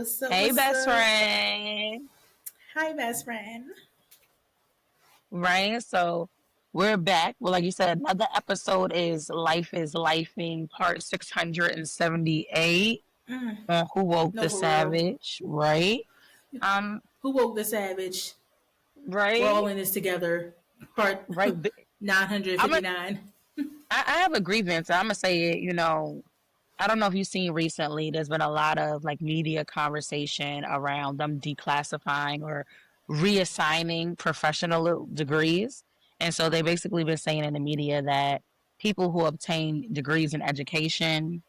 What's up? Hey, What's best up? friend. Hi, best friend. Right? So we're back. Well, like you said, another episode is Life is Lifing, part 678 on Who Woke No, the for real. Savage, right? Um, Who woke the savage? We're all right? in this together. Part Right. I'm a, 959. I have a grievance. I'm gonna say it, I don't know if you've seen recently, there's been a lot of like media conversation around them declassifying or reassigning professional degrees. And so they basically been saying in the media that people who obtain degrees in education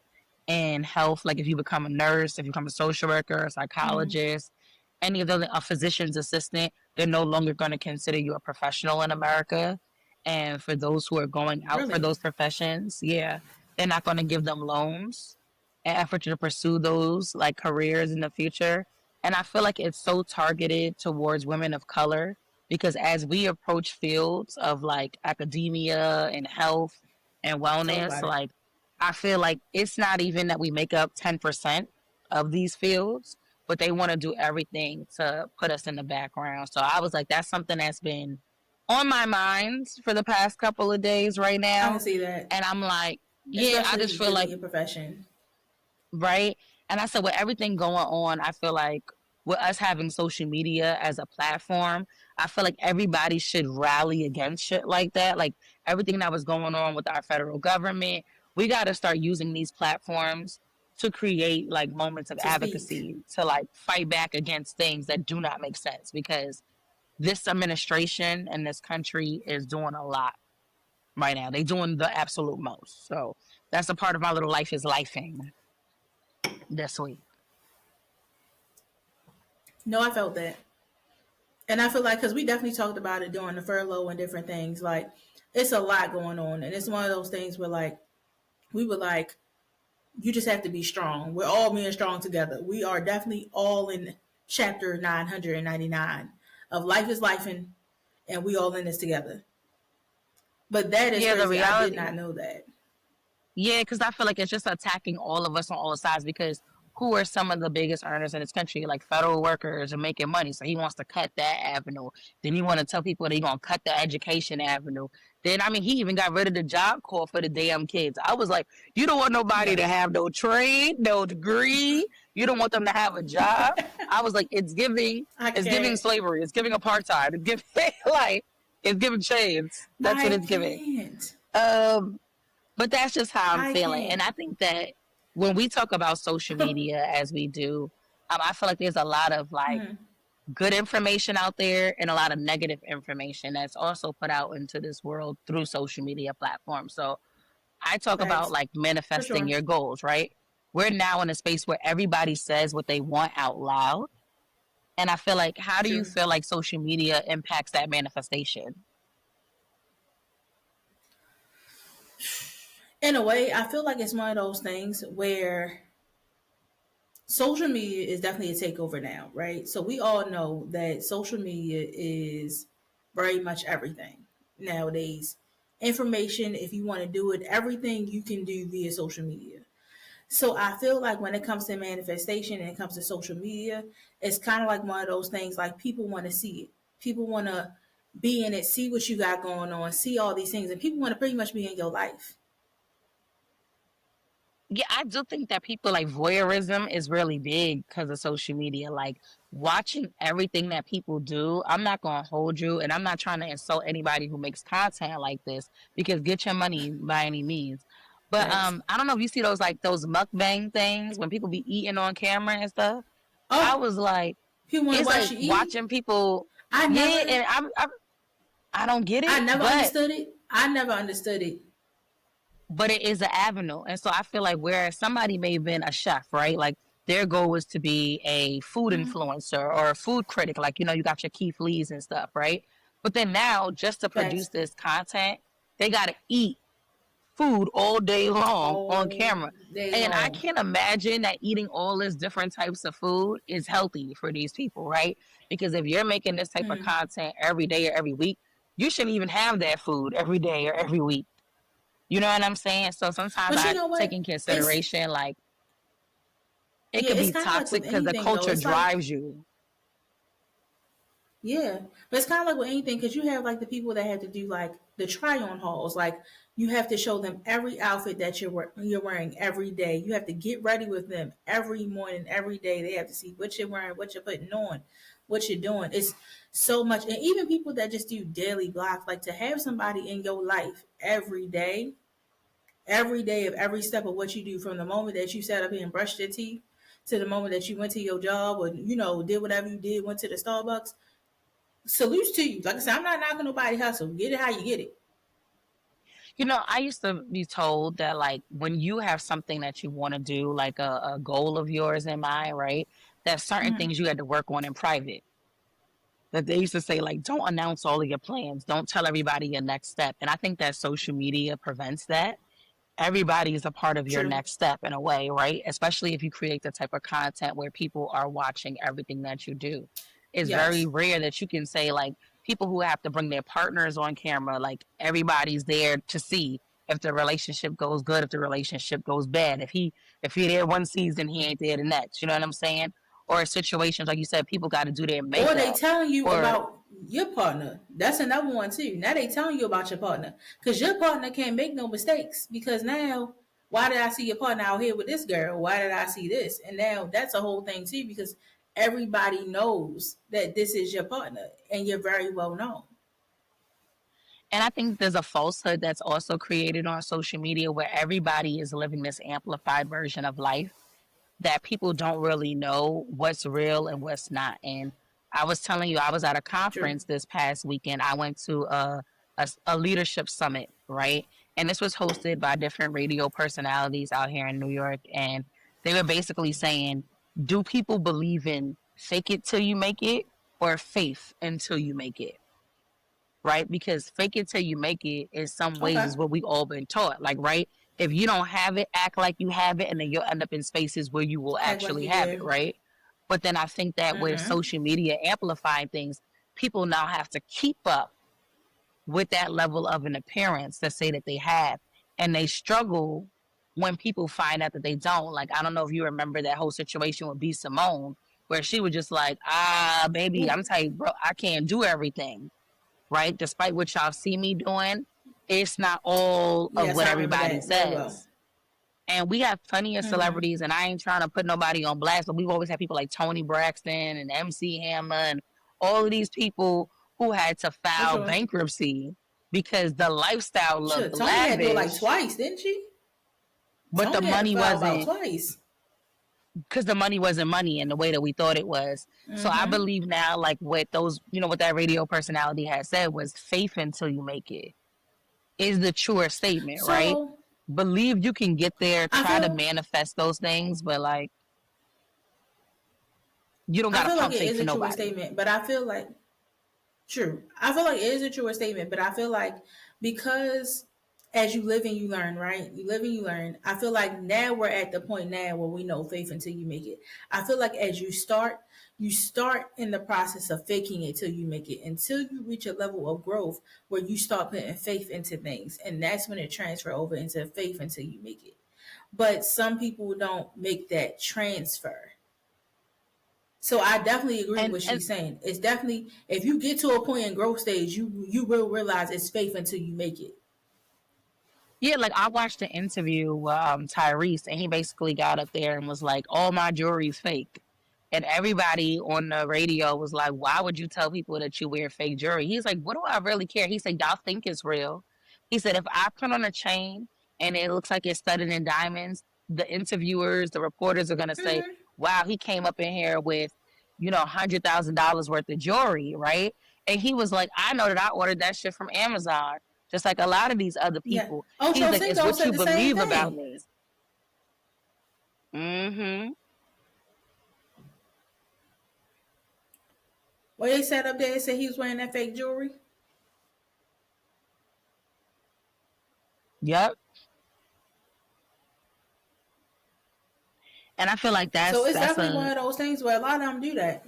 and health, like if you become a nurse, if you become a social worker, a psychologist, any of those, a physician's assistant, they're no longer going to consider you a professional in America. And for those who are going out for Really? those professions, yeah, they're not going to give them loans and effort to pursue those like careers in the future. And I feel like it's so targeted towards women of color because as we approach fields of like academia and health and Talk wellness, about it. like I feel like it's not even that we make up 10% of these fields, but they want to do everything to put us in the background. So I was like, that's something that's been on my mind for the past couple of days right I can now. see that. And I'm like, yeah, I just Especially feel dealing with like, your profession. right. And I said, with everything going on, I feel like with us having social media as a platform, I feel like everybody should rally against shit like that. Like everything that was going on with our federal government, we got to start using these platforms to create like moments of To speak. advocacy to like fight back against things that do not make sense because this administration and this country is doing a lot right now. They're doing the absolute most. So that's a part of my little life is lifing this week. No, I felt that. And I feel like, because we definitely talked about it during the furlough and different things, like, it's a lot going on. And it's one of those things where, like, we were like, you just have to be strong. We're all being strong together. We are definitely all in chapter 999 of Life is Life, and we all in this together. But that is Yeah, the crazy. I did reality. not know that. Yeah, because I feel like it's just attacking all of us on all sides because who are some of the biggest earners in this country? Like federal workers are making money. So he wants to cut that avenue. Then you want to tell people that he's going to cut the education avenue. Then, I mean, he even got rid of the job corps for the damn kids. I was like, you don't want nobody to Right. have no trade, no degree. You don't want them to have a job. I was like, I it's giving can't. slavery. It's giving apartheid. It's giving, like, it's giving chains. That's what I it's giving. can't. Um, but that's just how I'm I feeling. And can't. I think that when we talk about social media as we do, I feel like there's a lot of like good information out there and a lot of negative information that's also put out into this world through social media platforms. So I talk about Facts. like For manifesting sure. your goals, right? We're now in a space where everybody says what they want out loud. And I feel like, how do you True. feel like social media impacts that manifestation? In a way, I feel like it's one of those things where social media is definitely a takeover now, right? So we all know that social media is very much everything nowadays. Information, if you want to do it, everything you can do via social media. So I feel like when it comes to manifestation and it comes to social media, it's kind of like one of those things like people want to see it. People want to be in it, see what you got going on, see all these things, and people want to pretty much be in your life. Yeah, I do think that people like voyeurism is really big because of social media. Like watching everything that people do. I'm not gonna hold you, and I'm not trying to insult anybody who makes content like this because get your money by any means. But Thanks. I don't know if you see those like those mukbang things when people be eating on camera and stuff. I Oh, was like, people want to it's watch like you eat. watching people. I Yeah, never, and I don't get I it, never understood it. I never understood it. but it is an avenue. And so I feel like whereas somebody may have been a chef, right? Like their goal was to be a food influencer or a food critic, like, you got your Keith Lees and stuff, right? But then now, just to produce Facts. this content, they got to eat food all day long on All camera. day And I long. can't imagine that eating all this different types of food is healthy for these people, right? Because if you're making this type of content every day or every week, you shouldn't even have that food every day or every week. You know what I'm saying? So sometimes But you I know take what? in It's consideration like It Yeah, could it's be kind of like toxic with because the anything though. culture It's like, drives you. yeah, but it's kind of like with anything because you have like the people that have to do like the try on hauls. Like you have to show them every outfit that you're wearing every day. You have to get ready with them every morning, every day. They have to see what you're wearing, what you're putting on, what you're doing. It's so much, and even people that just do daily blocks, like to have somebody in your life every day of every step of what you do, from the moment that you sat up here and brushed your teeth to the moment that you went to your job or did whatever you did, went to the Starbucks. Salutes to you. Like I said, I'm not knocking nobody hustle. Get it how you get it. I used to be told that like when you have something that you want to do, like a goal of yours in mind, right? That certain Mm-hmm. things you had to work on in private. That they used to say like, don't announce all of your plans, don't tell everybody your next step. And I think that social media prevents that. Everybody is a part of your True. next step in a way, right? Especially if you create the type of content where people are watching everything that you do. It's very Yes. rare that you can say like people who have to bring their partners on camera, like everybody's there to see if the relationship goes good, if the relationship goes bad. If he there one season, he ain't there the next. You know what I'm saying? Or situations like you said, people got to do their Or they makeup. telling you Or about your partner. That's another one too. Now they telling you about your partner. Because your partner can't make no mistakes. Because now, why did I see your partner out here with this girl? Why did I see this? And now that's a whole thing too, because everybody knows that this is your partner and you're very well known. And I think there's a falsehood that's also created on social media where everybody is living this amplified version of life that people don't really know what's real and what's not. And I was telling you, I was at a True. conference this past weekend. I went to a leadership summit, right? And this was hosted by different radio personalities out here in New York. And they were basically saying, do people believe in fake it till you make it or faith until you make it? Right? Because fake it till you make it in some ways Okay. is what we all been taught. Like, right? If you don't have it, act like you have it, and then you'll end up in spaces where you will Act like actually you have it, do. right? But then I think that with Mm-hmm. social media amplifying things, people now have to keep up with that level of an appearance to say that they have. And they struggle when people find out that they don't. Like, I don't know if you remember that whole situation with B. Simone, where she was just like, baby, Ooh. I'm telling you, bro, I can't do everything, right? Despite what y'all see me doing, it's not all of Yes, what I remember everybody that very well. says. And we have plenty of Mm-hmm. celebrities, and I ain't trying to put nobody on blast, but we've always had people like Tony Braxton and MC Hammer and all of these people who had to For file sure. bankruptcy because the lifestyle Sure. looked Tony had to do it like lavish, twice, didn't she? but the Tony had to money file about wasn't, twice. because the money wasn't money in the way that we thought it was. So I Mm-hmm. believe now, like what those, what that radio personality had said was faith until you make it is the truer statement, right? So Believe you can get there, I try to feel manifest those things, but like you don't I gotta feel like pump it fake is for a truer nobody. statement, but I feel like true. I feel like it is a truer statement, but I feel like because as you live and you learn, right? You live and you learn. I feel like now we're at the point now where we know faith until you make it. I feel like as you start in the process of faking it till you make it until you reach a level of growth where you start putting faith into things. And that's when it transfer over into faith until you make it. But some people don't make that transfer. So I definitely agree with And what she's saying. It's definitely if you get to a point in growth stage, you will realize it's faith until you make it. yeah, like I watched an interview with Tyrese, and he basically got up there and was like, "All my jewelry's fake," and everybody on the radio was like, "Why would you tell people that you wear fake jewelry?" He's like, "What do I really care?" He said, "Y'all think it's real." He said, "If I put on a chain and it looks like it's studded in diamonds, the interviewers, the reporters are gonna say, Mm-hmm. 'Wow, he came up in here with, $100,000 worth of jewelry,' right?" And he was like, "I know that I ordered that shit from Amazon." Just like a lot of these other Yeah. people. He's Ocho like, it's Cinco what said you the same believe about thing. me. Mm-hmm. When they sat up there and said he was wearing that fake jewelry. Yep. And I feel like So that's it's that's definitely a one of those things where a lot of them do that.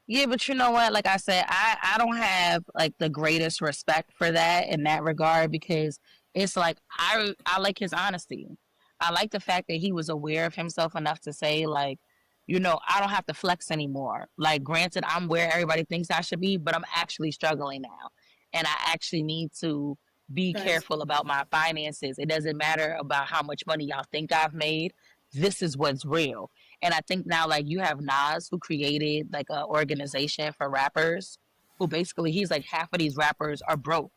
yeah, but you know what? Like I said, I don't have like the greatest respect for that in that regard because it's like I like his honesty. I like the fact that he was aware of himself enough to say, like, I don't have to flex anymore. Like, granted, I'm where everybody thinks I should be, but I'm actually struggling now. And I actually need to be Facts. careful about my finances. It doesn't matter about how much money y'all think I've made. This is what's real. And I think now, like, you have Nas, who created like an organization for rappers, who basically he's like, half of these rappers are broke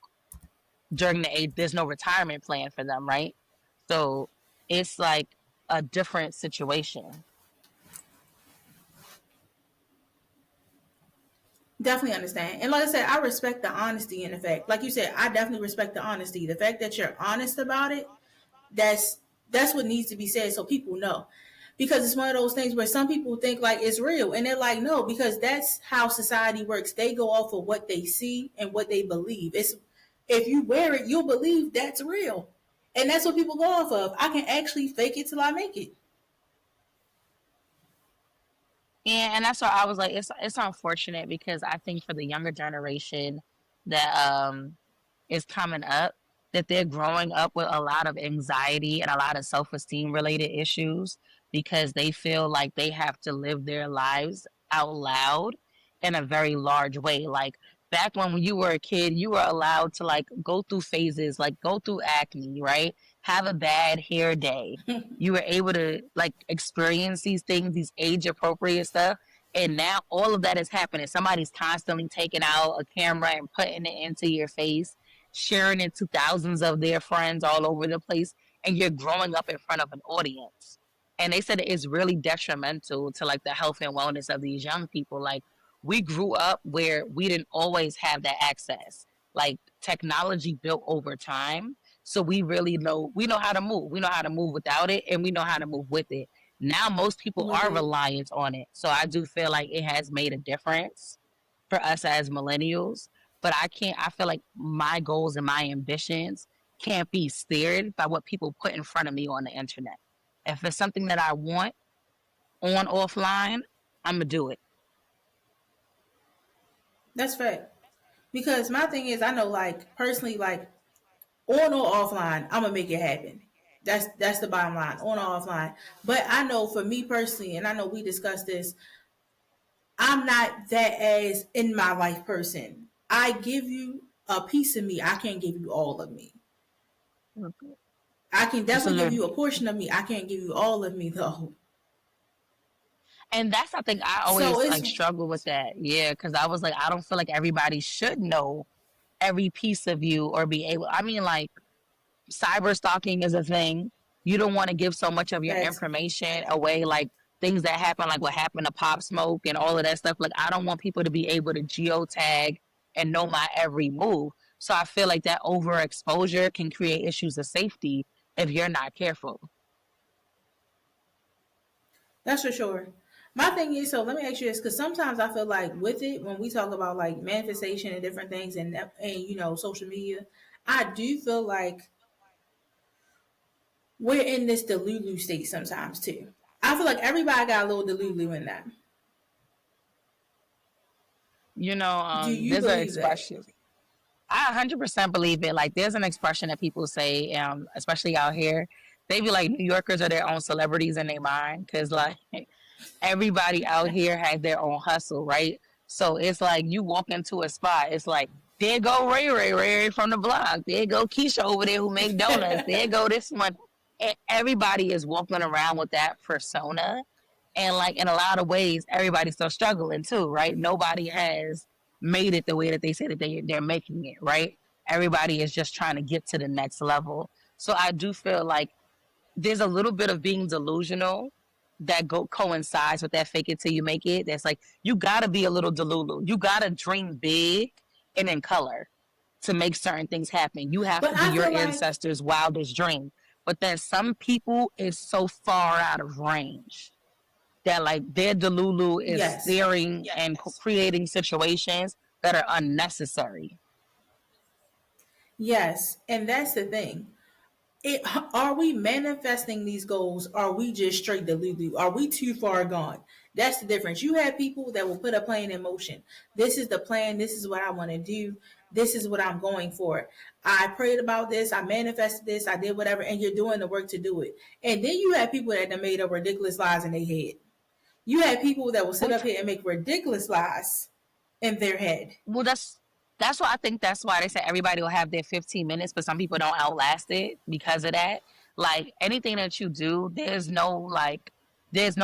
during the age, there's no retirement plan for them, right? So it's like a different situation. Definitely understand. And like I said, I respect the honesty in the fact. Like you said, I definitely respect the honesty. The fact that you're honest about it, that's that's what needs to be said so people know. Because it's one of those things where some people think like it's real and they're like, no, because that's how society works. They go off of what they see and what they believe. It's if you wear it, you'll believe that's real. And that's what people go off of. I can actually fake it till I make it. And that's why I was like, it's unfortunate because I think for the younger generation that is coming up, that they're growing up with a lot of anxiety and a lot of self-esteem related issues because they feel like they have to live their lives out loud in a very large way. Like back when you were a kid, you were allowed to like go through phases, like go through acne, right? Have a bad hair day. You were able to like experience these things, these age appropriate stuff. And now all of that is happening. Somebody's constantly taking out a camera and putting it into your face, sharing it to thousands of their friends all over the place, and you're growing up in front of an audience. And they said it's really detrimental to like the health and wellness of these young people. Like we grew up where we didn't always have that access. Like technology built over time. So we know how to move. We know how to move without it and we know how to move with it. Now most people With are it. reliant on it. So I do feel like it has made a difference for us as millennials. But I feel like my goals and my ambitions can't be steered by what people put in front of me on the internet. If it's something that I want on offline, I'm gonna do it. That's fact. Because my thing is I know like personally like on or offline, I'm gonna make it happen. That's the bottom line, on or offline. But I know for me personally, and I know we discussed this, I'm not that as in my life person. I give you a piece of me. I can't give you all of me. I can definitely give you a Absolutely. portion of me. I can't give you all of me though. And that's something I So always it's like struggle with that. Yeah, because I was like, I don't feel like everybody should know every piece of you or be able. I mean, like cyber stalking is a thing. You don't want to give so much of your facts. information away, like things that happen, like what happened to Pop Smoke and all of that stuff. Like, I don't want people to be able to geotag and know my every move. So I feel like that overexposure can create issues of safety if you're not careful. That's for sure. My thing is, so let me ask you this, because sometimes I feel like with it, when we talk about like manifestation and different things, and social media, I do feel like we're in this Delulu state sometimes too. I feel like everybody got a little Delulu in them. Do you There's an believe that? expression. I 100% believe it. Like, there's an expression that people say, especially out here. They be like, New Yorkers are their own celebrities in their mind. Because, like, everybody out here has their own hustle, right? So it's like you walk into a spot, it's like, there go Ray from the block. There go Keisha over there who make donuts. There go this one. And everybody is walking around with that persona. And like in a lot of ways, everybody's still struggling too, right? Nobody has made it the way that they say that they're making it, right? Everybody is just trying to get to the next level. So I do feel like there's a little bit of being delusional that coincides with that fake it till you make it. That's like you gotta be a little delulu. You gotta dream big and in color to make certain things happen. You have But to be I your feel like ancestors' wildest dream. But then some people is so far out of range that like their delulu is yes, steering and creating situations that are unnecessary. yes, and that's the thing. It, are we manifesting these goals? Are we just straight Delulu? Are we too far gone? That's the difference. You have people that will put a plan in motion. This is the plan. This is what I want to do. this is what I'm going for. I prayed about this, I manifested this, I did whatever, and you're doing the work to do it. And then you have people that have made up ridiculous lies in their head. You have people that will sit up Which here and make ridiculous lies in their head. Well, that's why I think that's why they say everybody will have their 15 minutes, but some people don't outlast it because of that. Like anything that you do, there's no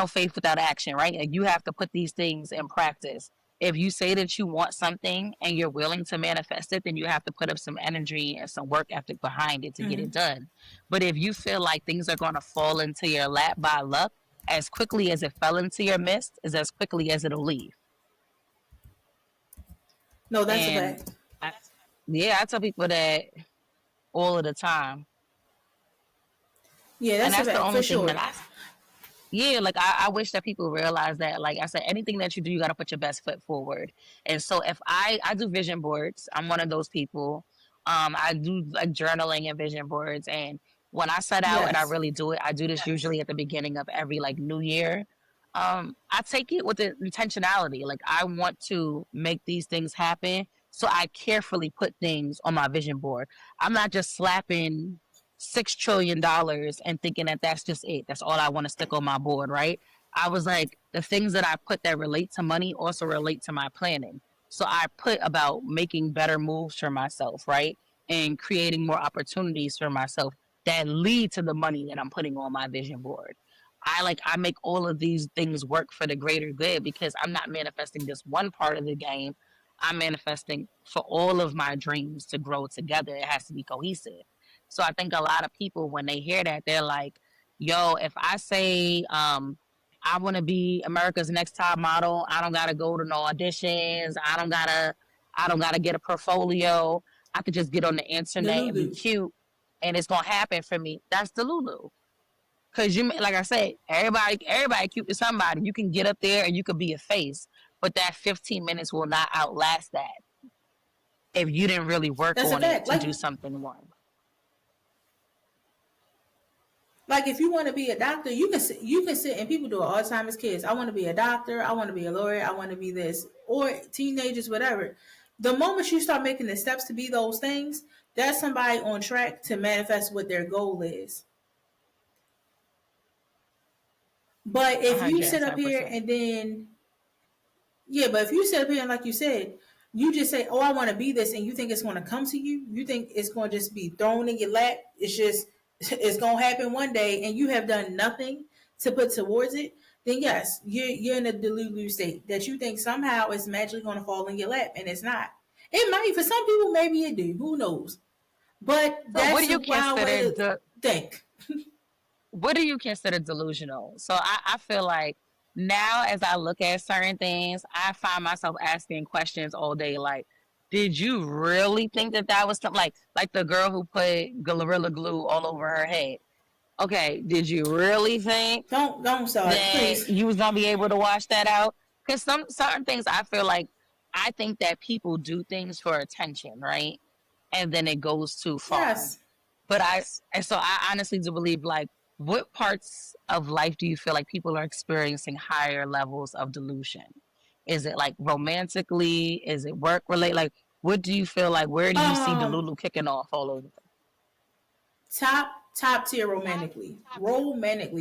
faith without action, right? Like, you have to put these things in practice. If you say that you want something and you're willing to manifest it, then you have to put up some energy and some work ethic behind it to get it Mm-hmm. done. But if you feel like things are going to fall into your lap by luck, as quickly as it fell into your midst is as quickly as it'll leave. No, that's a And fact. I, yeah, I tell people that all of the time. Yeah, And that's a that's the fact only for thing sure. that yeah, like I wish that people realize that, like I said, anything that you do, you got to put your best foot forward. And so if I do vision boards, I'm one of those people. I do like journaling and vision boards. And when I set out and I Yes. really do it, I do this usually at the beginning of every like new year. I take it with the intentionality. Like I want to make these things happen. So I carefully put things on my vision board. I'm not just slapping $6 trillion and thinking that that's just it. That's all I want to stick on my board, right? I was like, the things that I put that relate to money also relate to my planning. So I put about making better moves for myself, right? And creating more opportunities for myself that lead to the money that I'm putting on my vision board. I make all of these things work for the greater good because I'm not manifesting this one part of the game. I'm manifesting for all of my dreams to grow together. It has to be cohesive. So I think a lot of people, when they hear that, they're like, yo, if I say, I want to be America's Next Top Model, I don't got to go to no auditions. I don't got to get a portfolio. I could just get on the internet and be Delulu. cute and it's going to happen for me. That's Delulu. Cause like I said, everybody cute to somebody. You can get up there and you could be a face, but that 15 minutes will not outlast that if you didn't really work That's a on it fact. to do something one. Like if you want to be a doctor, you can sit and people do it all the time as kids. I want to be a doctor. I want to be a lawyer. I want to be this, or teenagers, whatever. The moment you start making the steps to be those things, that's somebody on track to manifest what their goal is. But if you sit up here 110%. and then yeah, but if you sit up here and like you said, you just say, "Oh, I want to be this," and you think it's going to come to you, you think it's going to just be thrown in your lap. It's just it's going to happen one day, and you have done nothing to put towards it. Then yes, you're in a delulu state that you think somehow it's magically going to fall in your lap, and it's not. It might for some people, maybe it do. Who knows? But So that's a wild way to think. what do you consider delusional? So I feel like now as I look at certain things, I find myself asking questions all day like, did you really think that that was something like the girl who put Gorilla Glue all over her head? Okay, did you really think Don't start, that please. you was gonna be able to wash that out? Because some certain things I feel like I think that people do things for attention, right? And then it goes too far. Yes. But and so I honestly do believe like what parts of life do you feel like people are experiencing higher levels of delusion? Is it like romantically? Is it work related? Like what do you feel like where do you see Um, Delulu kicking off all over? top tier romantically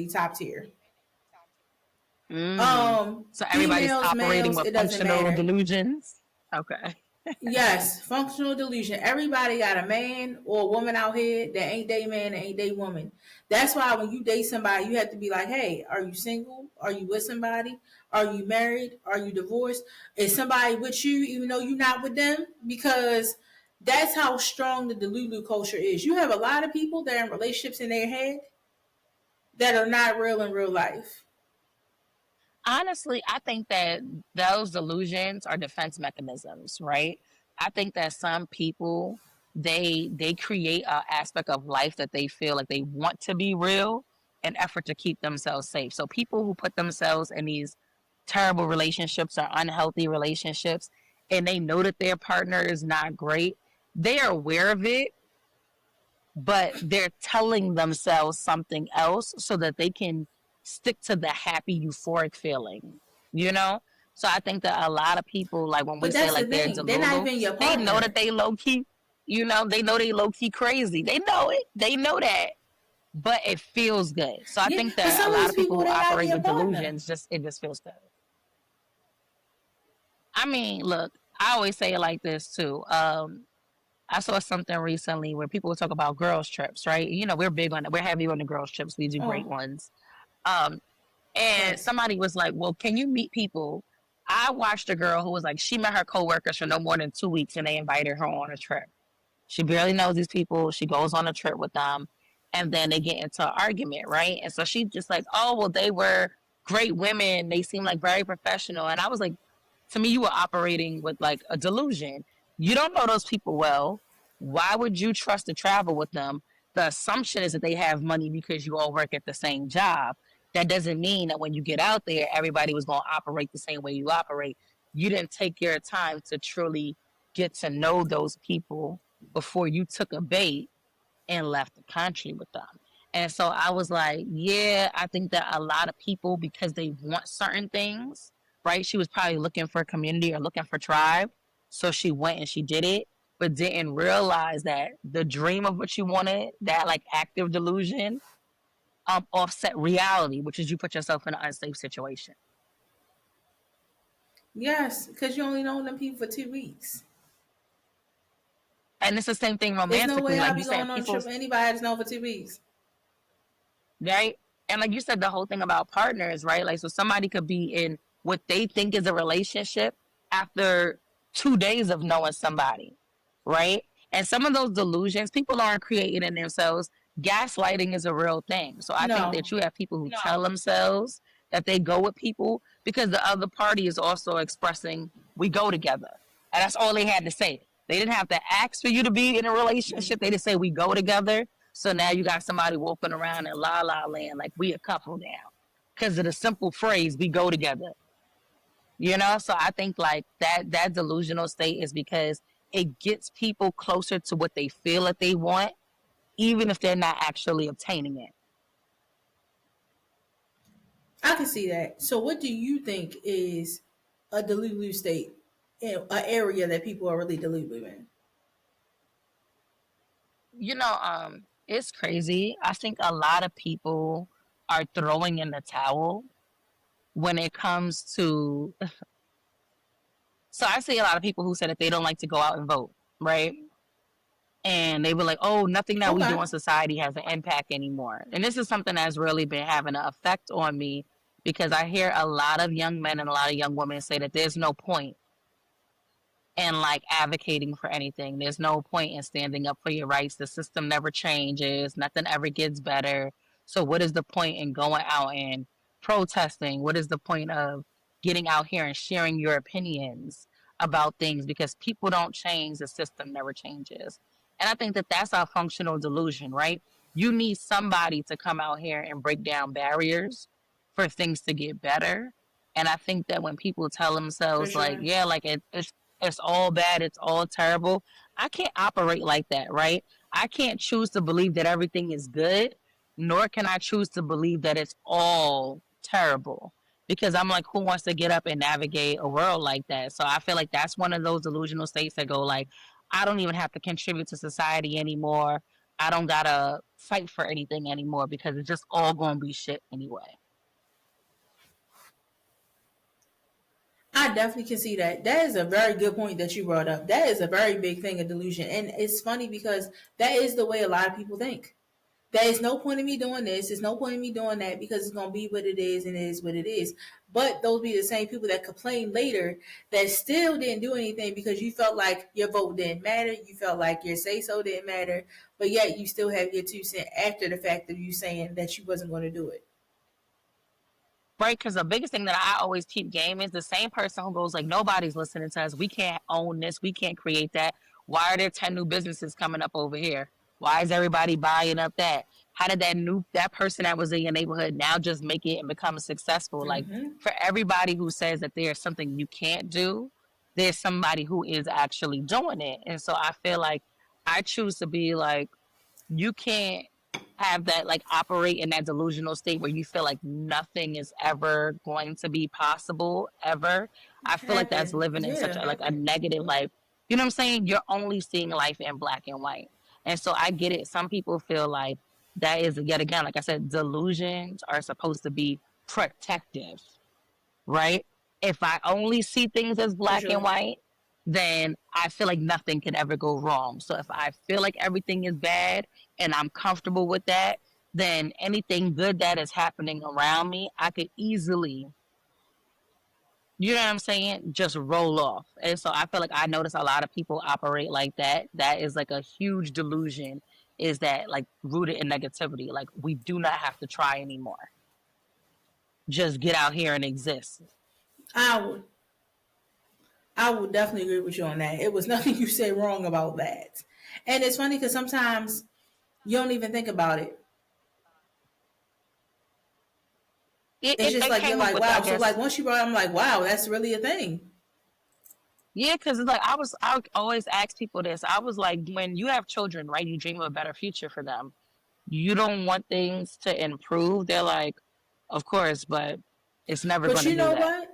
top tier. Mm. So everybody's Females, operating males, with it doesn't functional matter. delusions. Okay. Yes, functional delusion. Everybody got a man or a woman out here that ain't they man, and ain't they woman. That's why when you date somebody, you have to be like, hey, are you single? Are you with somebody? Are you married? Are you divorced? Is somebody with you even though you're not with them? Because that's how strong the Delulu culture is. You have a lot of people that are in relationships in their head that are not real in real life. Honestly, I think that those delusions are defense mechanisms, right? I think that some people they create an aspect of life that they feel like they want to be real in effort to keep themselves safe. So people who put themselves in these terrible relationships or unhealthy relationships and they know that their partner is not great, they are aware of it, but they're telling themselves something else so that they can stick to the happy euphoric feeling, you know? So I think that a lot of people, like when we But say that's the like they're thing. They're not Delulu, even your they know that partner. they low key, they know they low key crazy. They know it. They know that, but it feels good. So I Yeah, think but that a some of lot these of people people, who they're not even operate your with partner. delusions it just feels good. I mean, look, I always say it like this too. I saw something recently where people would talk about girls trips, right? We're big on it. We're heavy on the girls trips. We do great Oh, ones. Um, and yes. somebody was like, "Well, can you meet people?" I watched a girl who was like, she met her coworkers for no more than 2 weeks, and they invited her on a trip. She barely knows these people. She goes on a trip with them, and then they get into an argument, right? And so she's just like, "Oh, well, they were great women. They seem like very professional." And I was like, to me, you were operating with like a delusion. You don't know those people well. Why would you trust to travel with them? The assumption is that they have money because you all work at the same job. That doesn't mean that when you get out there, everybody was going to operate the same way you operate. You didn't take your time to truly get to know those people before you took a bait and left the country with them. And so I was like, yeah, I think that a lot of people, because they want certain things, right? She was probably looking for a community or looking for tribe. So she went and she did it, but didn't realize that the dream of what she wanted, that like active delusion, offset reality, which is you put yourself in an unsafe situation. Yes, because you only know them people for 2 weeks. And it's the same thing There's no romantically. way Like I'll you be said, going on a trip people's with anybody that's known for 2 weeks. right? And like you said, the whole thing about partners, right? Like, so somebody could be in what they think is a relationship after 2 days of knowing somebody, right? And some of those delusions, people aren't creating in themselves. Gaslighting is a real thing. So I think No. that you have people who tell themselves that they go with people because the other party is also expressing, we go together. And that's all they had to say. They didn't have to ask for you to be in a relationship. They just say, we go together. So now you got somebody walking around in la la land like we a couple now because of the simple phrase "we go together." So I think like that delusional state is because it gets people closer to what they feel that they want, even if they're not actually obtaining it. I can see that. So, what do you think is a Delulu state, in an area that people are really Delulu in? It's crazy. I think a lot of people are throwing in the towel when it comes to. So I see a lot of people who said that they don't like to go out and vote, right? And they were like, "Oh, nothing that we Okay. do in society has an impact anymore." And this is something that's really been having an effect on me because I hear a lot of young men and a lot of young women say that there's no point in like advocating for anything. There's no point in standing up for your rights. The system never changes. Nothing ever gets better. So what is the point in going out and protesting? What is the point of getting out here and sharing your opinions about things? Because people don't change, the system never changes. And I think that that's our functional delusion, right? You need somebody to come out here and break down barriers for things to get better. And I think that when people tell For themselves like, sure. yeah, like it's all bad, it's all terrible. I can't operate like that, right? I can't choose to believe that everything is good, nor can I choose to believe that it's all terrible. Because I'm like, who wants to get up and navigate a world like that? So I feel like that's one of those delusional states that go like, I don't even have to contribute to society anymore. I don't gotta fight for anything anymore because it's just all gonna be shit anyway. I definitely can see that. That is a very good point that you brought up. That is a very big thing of delusion. And it's funny because that is the way a lot of people think. There is no point in me doing this. There's no point in me doing that because it's gonna be what it is and it is what it is. But those be the same people that complain later that still didn't do anything because you felt like your vote didn't matter. You felt like your say so didn't matter. But yet you still have your 2 cents after the fact of you saying that you wasn't going to do it. Right, because the biggest thing that I always keep game is the same person who goes like, nobody's listening to us. We can't own this. We can't create that. Why are there 10 new businesses coming up over here? Why is everybody buying up that? How did that person that was in your neighborhood now just make it and become successful? Like Mm-hmm. for everybody who says that there's something you can't do, there's somebody who is actually doing it. And so I feel like I choose to be like, you can't. have that like operate in that delusional state where you feel like nothing is ever going to be possible ever. I feel like that's Happen. living in such Yeah. a like a negative life. You know what I'm saying? You're only seeing life in black and white. And so I get it. Some people feel like that is yet again, like I said, delusions are supposed to be protective, right? If I only see things as For black and sure. white, then I feel like nothing can ever go wrong. So if I feel like everything is bad and I'm comfortable with that, then anything good that is happening around me, I could easily, you know what I'm saying, just roll off. And so I feel like I notice a lot of people operate like that. That is like a huge delusion, is that like rooted in negativity. Like we do not have to try anymore. Just get out here and exist. I would I would definitely agree with you on that. It was nothing you said wrong about that. And it's funny because sometimes you don't even think about it. It's just It like you're came up like, with, I wow. So like guess, once you brought it, I'm like, wow, that's really a thing. yeah, because it's like I always ask people this. I was like, when you have children, right? You dream of a better future for them. You don't want things to improve. They're like, of course, but it's never But going to you do know that. what?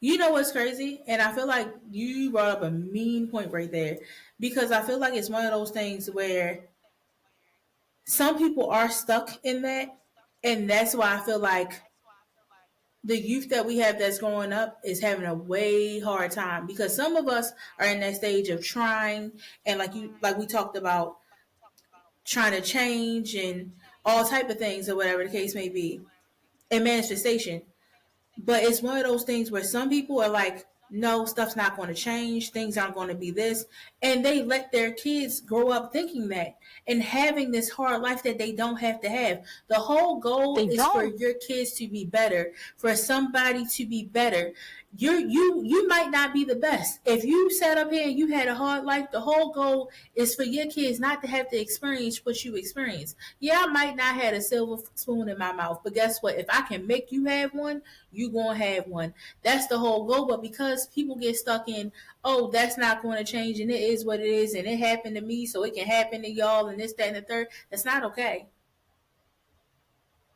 You know what's crazy? And I feel like you brought up a mean point right there because I feel like it's one of those things where some people are stuck in that. And that's why I feel like the youth that we have that's growing up is having a way hard time because some of us are in that stage of trying and like we talked about trying to change and all type of things or whatever the case may be and manifestation. But it's one of those things where some people are like, no, stuff's not going to change. Things aren't going to be this. And they let their kids grow up thinking that and having this hard life that they don't have to have. The whole goal They is for don't. your kids to be better, for somebody to be better. You might not be the best. If you sat up here and you had a hard life, the whole goal is for your kids not to have to experience what you experienced. Yeah, I might not have a silver spoon in my mouth, but guess what? If I can make you have one, you gonna have one. That's the whole goal. But because people get stuck in, oh, that's not going to change, and it is what it is, and it happened to me, so it can happen to y'all, and this, that, and the third. That's not okay.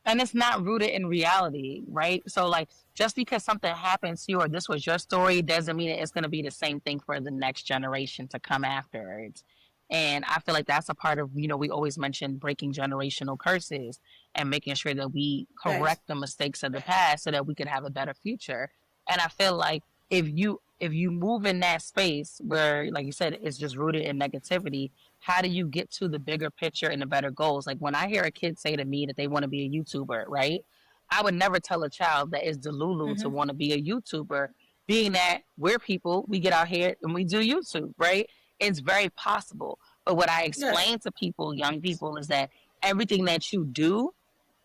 And it's not rooted in reality, right? So like just because something happens to you or this was your story doesn't mean that it's going to be the same thing for the next generation to come afterwards. And I feel like that's a part of, we always mention breaking generational curses and making sure that we Facts. correct the mistakes of the past so that we could have a better future. And I feel like if you move in that space where, like you said, it's just rooted in negativity, how do you get to the bigger picture and the better goals? Like when I hear a kid say to me that they want to be a YouTuber, right? I would never tell a child that is Delulu to Mm-hmm. want to be a YouTuber, being that we're people, we get out here and we do YouTube, right? It's very possible. But what I Yes. explain to people, young people, is that everything that you do,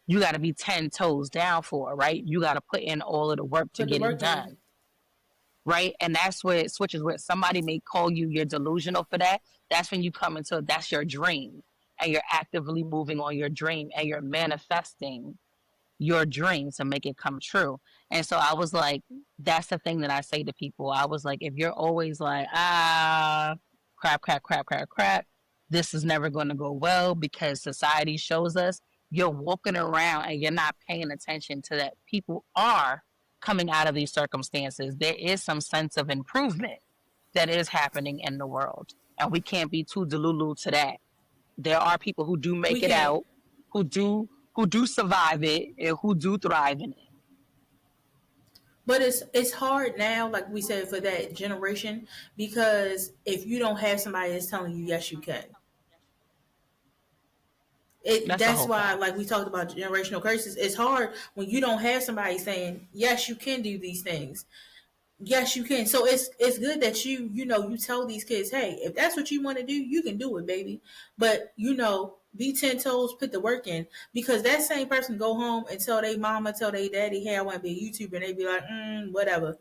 you got to be 10 toes down for, right? You got to put in all of the work to Put the get it work in. done, right? And that's where it switches, where somebody may call you, you're delusional for that. That's when you come into, that's your dream. And you're actively moving on your dream and you're manifesting your dream to make it come true. And so I was like, that's the thing that I say to people. I was like, if you're always like, crap, crap, crap, crap, crap, this is never going to go well because society shows us, you're walking around and you're not paying attention to that people are coming out of these circumstances. There is some sense of improvement that is happening in the world. And we can't be too delulu to that. There are people who do We make it can't. out, who do survive it, and who do thrive in it. But it's hard now, like we said, for that generation because if you don't have somebody that's telling you yes, you can. That's a That's whole why, fact. like we talked about generational curses, it's hard when you don't have somebody saying yes, you can do these things. Yes, you can. So it's good that you tell these kids, hey, if that's what you want to do, you can do it, baby. But be 10 toes, put the work in, because that same person go home and tell their mama, tell their daddy, hey, I want to be a YouTuber, and they be like, whatever.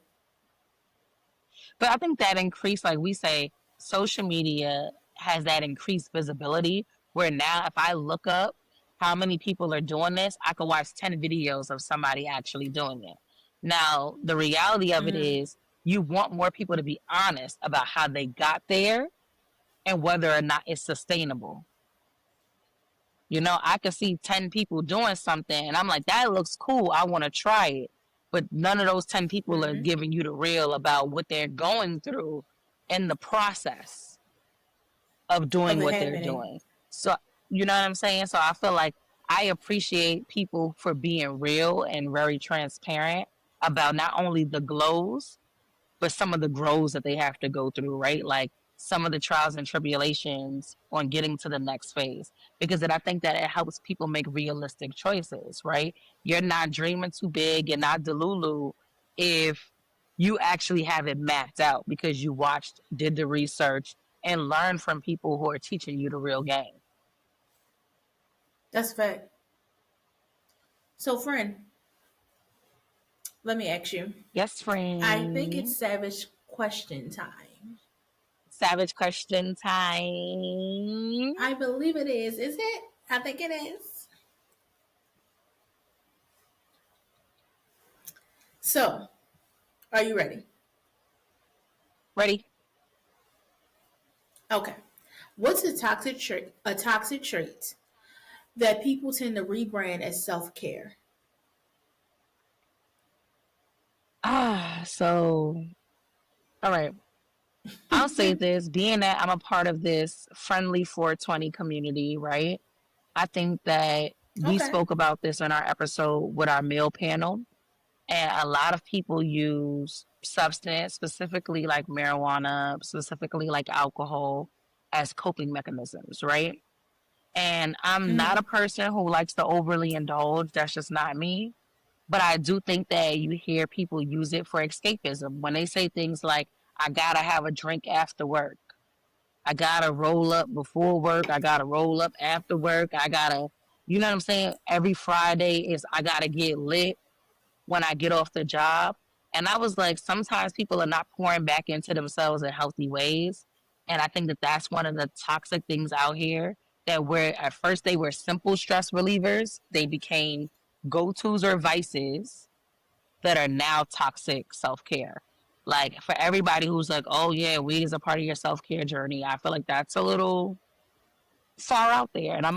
But I think that increased, like we say, social media has that increased visibility where now if I look up how many people are doing this, I could watch 10 videos of somebody actually doing it. Now, the reality of it is you want more people to be honest about how they got there and whether or not it's sustainable. You know, I could see 10 people doing something and I'm like, that looks cool. I want to try it. But none of those 10 people are Mm-hmm. giving you the real about what they're going through in the process of Of doing it what they're happening. doing. So, you know what I'm saying? So I feel like I appreciate people for being real and very transparent about not only the glows, but some of the grows that they have to go through, right? Like some of the trials and tribulations on getting to the next phase. Because then I think that it helps people make realistic choices, right? You're not dreaming too big, you're not Delulu if you actually have it mapped out because you watched, did the research, and learned from people who are teaching you the real game. That's a fact. So, friend, let me ask you. Yes, I think friend. it's savage question time. Savage question time. I believe it is. Is it? I think it is. So, are you ready? Ready? Okay. What's a toxic trait? A toxic trait that people tend to rebrand as self care. So, all right. I'll say this, being that I'm a part of this friendly 420 community, right? I think that we Okay. spoke about this in our episode with our male panel, and a lot of people use substance, specifically like marijuana, specifically like alcohol, as coping mechanisms, right? And I'm not a person who likes to overly indulge. That's just not me. But I do think that you hear people use it for escapism when they say things like, I gotta have a drink after work. I gotta roll up before work. I gotta roll up after work. I gotta, you know what I'm saying? Every Friday is I gotta get lit when I get off the job. And I was like, sometimes people are not pouring back into themselves in healthy ways. And I think that that's one of the toxic things out here that where at first they were simple stress relievers, they became go tos or vices that are now toxic self care. Like for everybody who's like, oh yeah, weed is a part of your self care journey. I feel like that's a little far out there, and So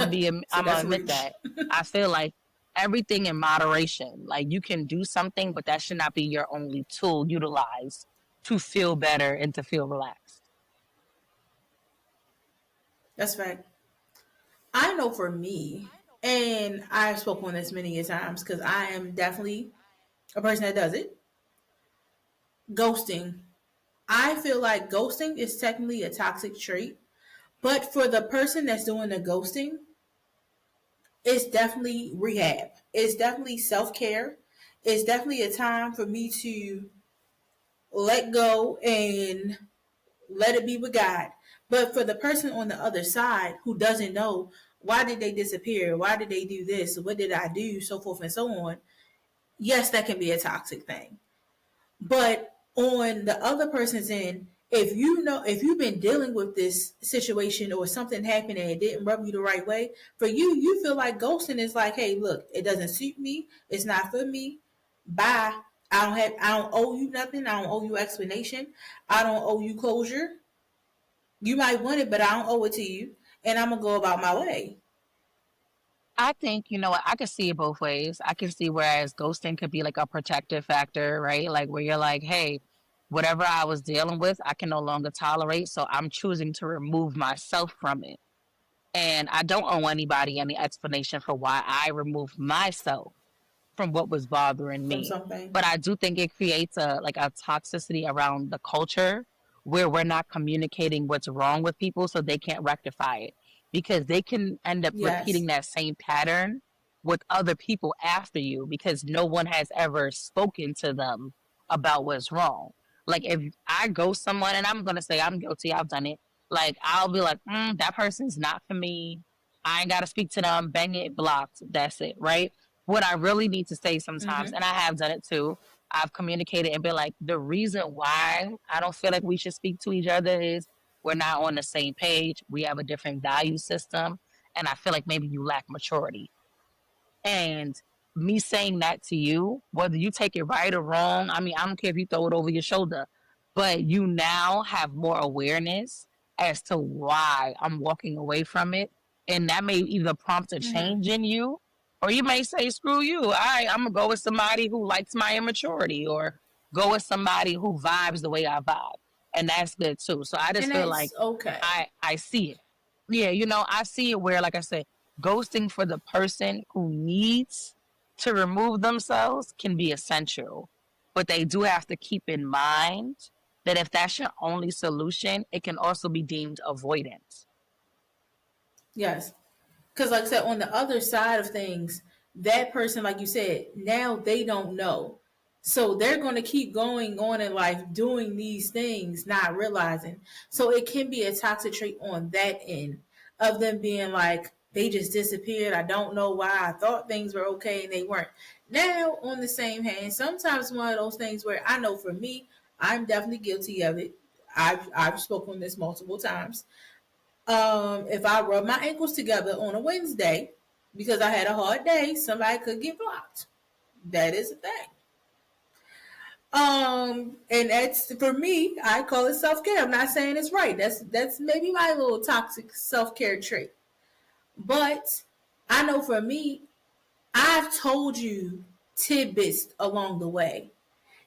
I'm gonna that's admit reach. that. I feel like everything in moderation. Like you can do something, but that should not be your only tool utilized to feel better and to feel relaxed. That's fact. I know for me, and I've spoken on this many times because I am definitely a person that does it. Ghosting. I feel like ghosting is technically a toxic trait, but for the person that's doing the ghosting, it's definitely rehab. It's definitely self care. It's definitely a time for me to let go and let it be with God. But for the person on the other side who doesn't know why did they disappear, why did they do this, what did I do, so forth and so on, yes, that can be a toxic thing. But on the other person's end, if you know, if you've been dealing with this situation or something happened and it didn't rub you the right way, for you, you feel like ghosting is like, hey, look, it doesn't suit me, it's not for me. Bye. I don't owe you nothing. I don't owe you explanation. I don't owe you closure. You might want it, but I don't owe it to you, and I'm gonna go about my way. I think, you know what, I could see it both ways. I can see whereas ghosting could be like a protective factor, right? Like where you're like, hey, whatever I was dealing with, I can no longer tolerate. So I'm choosing to remove myself from it. And I don't owe anybody any explanation for why I removed myself from what was bothering From me. something. But I do think it creates a like a toxicity around the culture where we're not communicating what's wrong with people so they can't rectify it because they can end up Yes. repeating that same pattern with other people after you because no one has ever spoken to them about what's wrong. Like if I go someone and I'm gonna say I'm guilty, I've done it. Like I'll be like, that person's not for me. I ain't gotta speak to them. Bang it, blocked. That's it, right? What I really need to say sometimes, Mm-hmm. and I have done it too, I've communicated and been like, the reason why I don't feel like we should speak to each other is we're not on the same page. We have a different value system. And I feel like maybe you lack maturity. And me saying that to you, whether you take it right or wrong, I mean, I don't care if you throw it over your shoulder, but you now have more awareness as to why I'm walking away from it and that may either prompt a Mm-hmm. change in you, or you may say, "Screw you! I'm gonna go with somebody who likes my immaturity, or go with somebody who vibes the way I vibe," and that's good too. So I just And feel like that's okay. I see it. Yeah, I see it where, like I said, ghosting for the person who needs to remove themselves can be essential, but they do have to keep in mind that if that's your only solution, it can also be deemed avoidance. Yes. Because, like I said, on the other side of things, that person, like you said, now they don't know. So they're going to keep going on in life doing these things, not realizing. So it can be a toxic trait on that end of them being like, they just disappeared. I don't know why. I thought things were okay and they weren't. Now, on the same hand, sometimes one of those things where I know for me, I'm definitely guilty of it. I've spoken on this multiple times. If I rub my ankles together on a Wednesday because I had a hard day, somebody could get blocked. That is a thing. And that's for me. I call it self care. I'm not saying it's right. That's maybe my little toxic self care trait. But I know for me, I've told you tidbits along the way.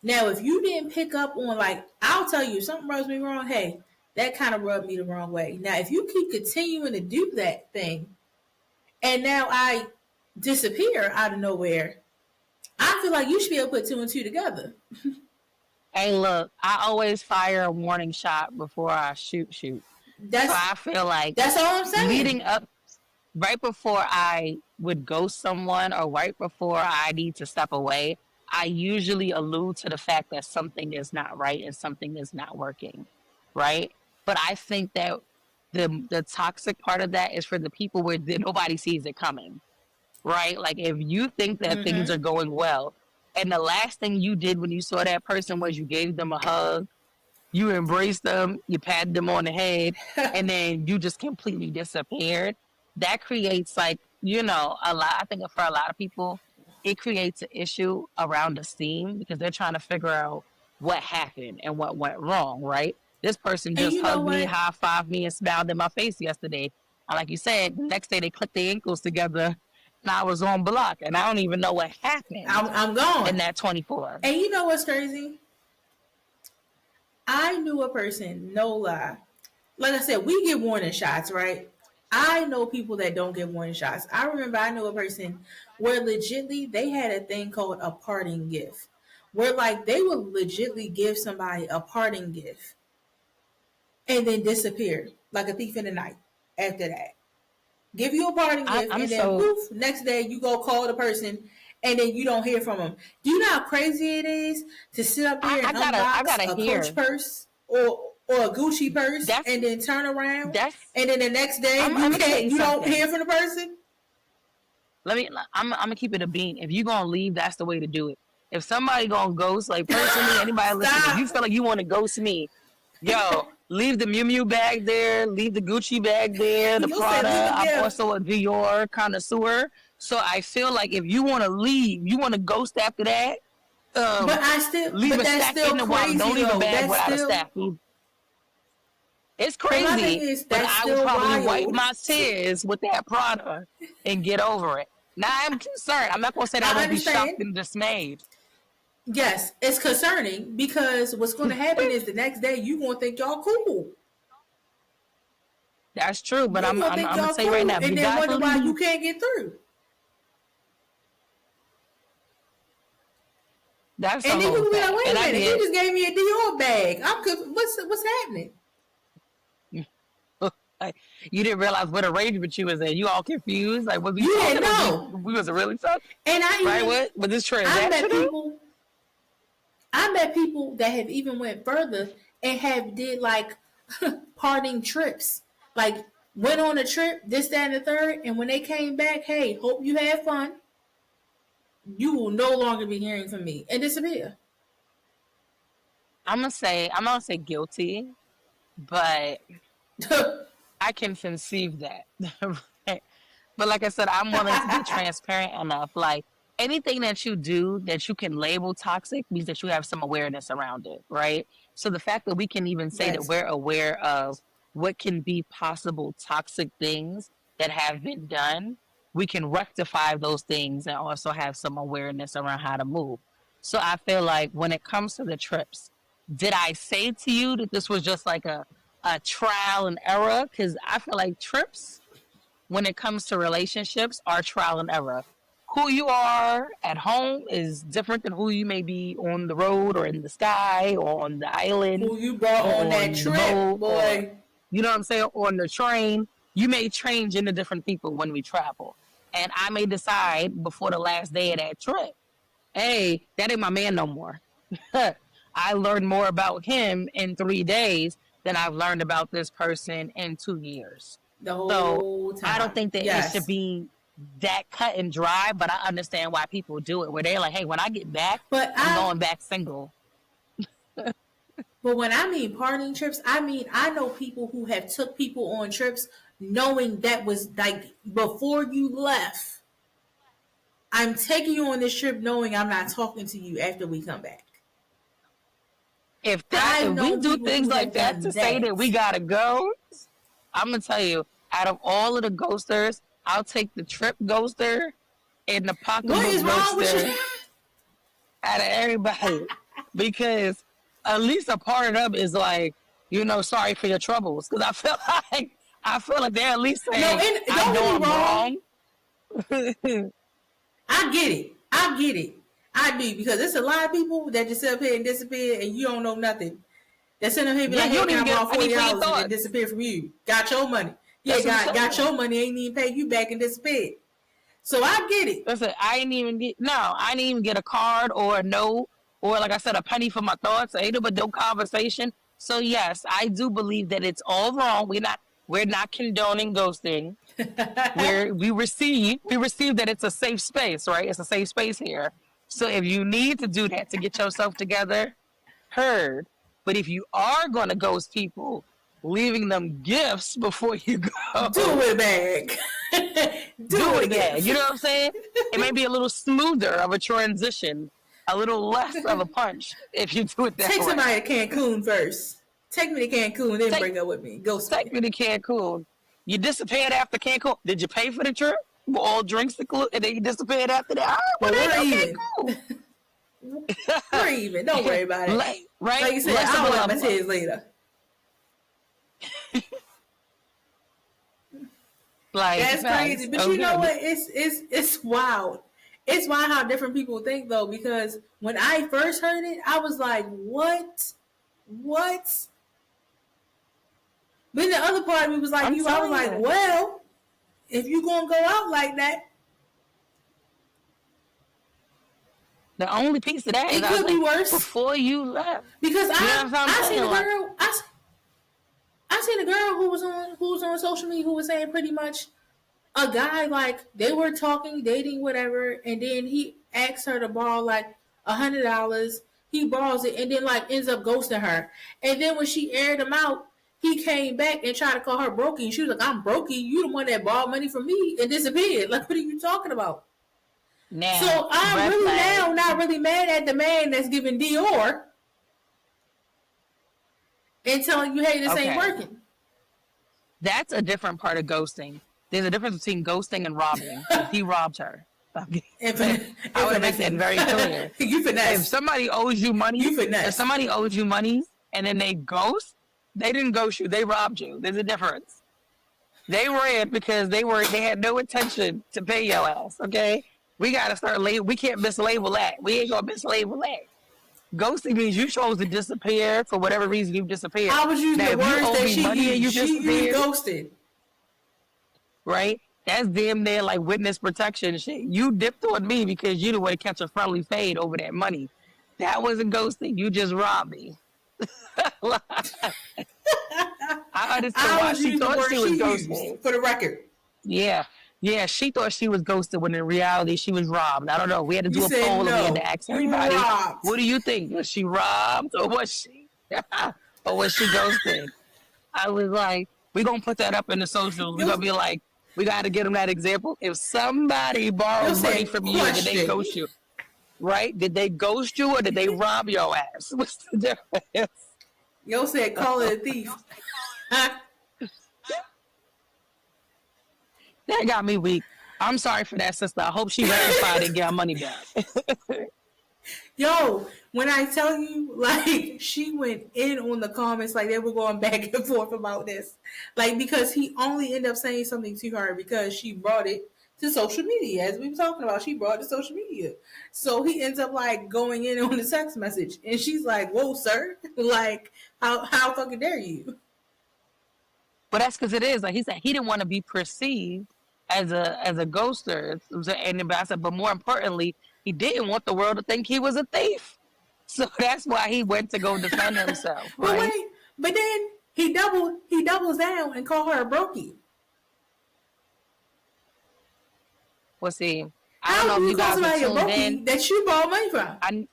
Now, if you didn't pick up on, like, I'll tell you if something rubs me wrong. Hey, that kind of rubbed me the wrong way. Now, if you keep continuing to do that thing, and now I disappear out of nowhere, I feel like you should be able to put two and two together. Hey, look, I always fire a warning shot before I shoot. So That's I feel like that's all I'm saying. leading up right before I would ghost someone or right before I need to step away, I usually allude to the fact that something is not right and something is not working, right? But I think that the toxic part of that is for the people where nobody sees it coming, right? Like if you think that things Mm-hmm. are going well, and the last thing you did when you saw that person was you gave them a hug, you embraced them, you patted them on the head, and then you just completely disappeared. That creates like, a lot. I think for a lot of people, it creates an issue around esteem because they're trying to figure out what happened and what went wrong, right? This person And just you know hugged me, what? high fived me, and smiled in my face yesterday. And like you said, the next day they clicked their ankles together and I was on block and I don't even know what happened I'm in gone. that 24. And you know what's crazy? I knew a person, no lie. Like I said, we get warning shots, right? I know people that don't get warning shots. I remember I knew a person where legitly they had a thing called a parting gift. Where like they would legitly give somebody a parting gift and then disappear like a thief in the night after that. Give you a parting gift I'm and then so poof, next day you go call the person and then you don't hear from them. Do you know how crazy it is to sit up there and I unbox gotta a Coach hear. purse or a Gucci purse That's and then turn around that's and then the next day I'm gonna tell you you don't something. hear from the person? I'm gonna keep it a bean. If you gonna leave, that's the way to do it. If somebody gonna ghost, like personally, anybody listen, if you Stop. feel like you want to ghost me, yo, leave the Miu Miu bag there, leave the Gucci bag there, the You gonna say leave Prada. a I'm gift. also a Dior connoisseur, so I feel like if you want to leave, you want to ghost after that. Um, leave But a that's stack in still the wallet. Don't crazy leave a though. bag That's without a still stack. It's but my thing crazy, is but that's I would still probably wipe wild. my tears with that Prada and get over it. Now I'm concerned. I'm not gonna say that I I won't be shocked understand. and dismayed. Yes, it's concerning because what's going to happen is the next day you going to think y'all cool. That's true, but You going to I'm think gonna y'all tell you right cool now, if and you then got to wonder why you leave, can't get through. that's And the then you whole can be like, thing. wait And a I minute, you get just gave me a Dior bag. What's happening? like you didn't realize what arrangement you was in. You all confused. Like was we You didn't talking? know. We was really talking? And Right? What was this I met transactional? people, I met people that have even went further and have did like parting trips. Like went on a trip, this, that, and the third, and when they came back, hey, hope you had fun. You will no longer be hearing from me and disappear. I'm gonna say guilty, but I can conceive that. Right? But like I said, I'm willing to be transparent enough. Like anything that you do that you can label toxic means that you have some awareness around it, right? So the fact that we can even say that Yes. we're aware of what can be possible toxic things that have been done, we can rectify those things and also have some awareness around how to move. So I feel like when it comes to the trips, did I say to you that this was just like a trial and error? Because I feel like trips, when it comes to relationships, are trial and error. Who you are at home is different than who you may be on the road or in the sky or on the island Who you brought on or that on the trip, boat or, boy? you know what I'm saying, on the train. You may change into different people when we travel. And I may decide before the last day of that trip, hey, that ain't my man no more. I learned more about him in 3 days than I've learned about this person in 2 years. The So whole I don't time. think that it should Yes. be that cut and dry, but I understand why people do it, where they're like, hey, when I get back, But I'm I going back single. but when I mean partying trips, I mean I know people who have took people on trips knowing that was like before you left. I'm taking you on this trip knowing I'm not talking to you after we come back. I've If we known do people things who like have that to done say that we that. gotta go, I'm gonna tell you, out of all of the ghosters, I'll take the trip ghoster and the What pocketbook is wrong with ghoster you? out of everybody, because at least a part of them is like, sorry for your troubles. Because I feel like they're at least No, saying, and I don't get know me I'm wrong. wrong. I get it. I get it. I do because there's a lot of people that just sit up here and disappear, and you don't know nothing. That sit up here and be Yeah, like, you "Hey, don't can even I get a borrow penny $40?" for your And then thoughts. disappear from you. Got your money. Yeah, That's what I'm got saying. your money. Ain't even pay you back and disappeared. So I get it. Listen, I didn't even get a card or a note or, like I said, a penny for my thoughts. Ain't but no conversation. So yes, I do believe that it's all wrong. We're not condoning ghosting. We receive that it's a safe space, right? It's a safe space here. So if you need to do that to get yourself together, heard. But if you are going to ghost people, leaving them gifts before you Do go, it with a bag. Do it do with it a again. gift. You know what I'm saying? It may be a little smoother of a transition, a little less of a punch if you do it that Take way. somebody to Cancun first. Take me to Cancun, then Take break up with me. Ghost take me. me to Cancun. You disappeared after Cancun. Did you pay for the trip? Were all drinks included, and then you disappeared after that? All right, well, Well, there we're you even. go, We're even. Don't worry about it. right? Like you said, Less of a I'll wipe love my bug. tears later. Like, That's crazy. facts. But you know Okay. what? It's wild. It's wild how different people think though, because when I first heard it, I was like, what? What? But the other part of me was like I'm you, I was telling like, you. well, if you gonna go out like that, The only piece of that is it I was could be like, worse. before you left. Because You know what I'm I seen saying? a Like, girl I seen a girl who was on social media who was saying pretty much a guy like they were talking, dating, whatever, and then he asked her to borrow like $100. He borrows it and then like ends up ghosting her. And then when she aired him out, he came back and tried to call her brokey. And she was like, "I'm brokey. You the one that borrowed money from me and disappeared. Like, what are you talking about?" now, So I'm red really flag. now not really mad at the man that's giving Dior and telling you, "Hey, this ain't Okay. working." That's a different part of ghosting. There's a difference between ghosting and robbing because he robbed her. Okay. I want to make that Finessing. very clear. You If finesse. somebody owes you money, You if finesse. somebody owes you money and then they ghost, they didn't ghost you. They robbed you. There's a difference. They ran because they had no intention to pay your ass. Okay. We gotta start label. We can't mislabel that. We ain't gonna mislabel that. Ghosting means you chose to disappear for whatever reason you disappeared. I was using Now, the if you words owe that me she money and used. you She used disappeared, ghosted. right? That's damn near like witness protection shit. You dipped on me because you didn't want to catch a friendly fade over that money. That wasn't ghosting. You just robbed me. I understand I why was she using the thought word she was she used ghosting. for the record. Yeah. Yeah, she thought she was ghosted when in reality she was robbed. I don't know. We had to You do a said poll and we had to no. ask You were everybody, robbed. what do you think? Was she robbed or was she or was she ghosted? I was like, we're gonna put that up in the socials. We're You gonna be like, we gotta get them that example. If somebody you borrows money said from you, did they question. ghost you? Right? Did they ghost you or did they rob your ass? What's the difference? You said call it a thief. That got me weak. I'm sorry for that, sister. I hope she rectified and get her money back. Yo, when I tell you, like, she went in on the comments, like, they were going back and forth about this. Like, because he only ended up saying something to her because she brought it to social media. As we were talking about, she brought it to social media. So he ends up, like, going in on the text message. And she's like, whoa, sir. Like, how fucking dare you? But that's because it is like he said he didn't want to be perceived as a ghoster. And I said, but more importantly, he didn't want the world to think he was a thief. So that's why he went to go defend himself, But right? wait, but then he doubles down and call her a brokey. Well, see, I don't How know do if you you call guys are somebody a tuned in. brokey that you borrow money from? I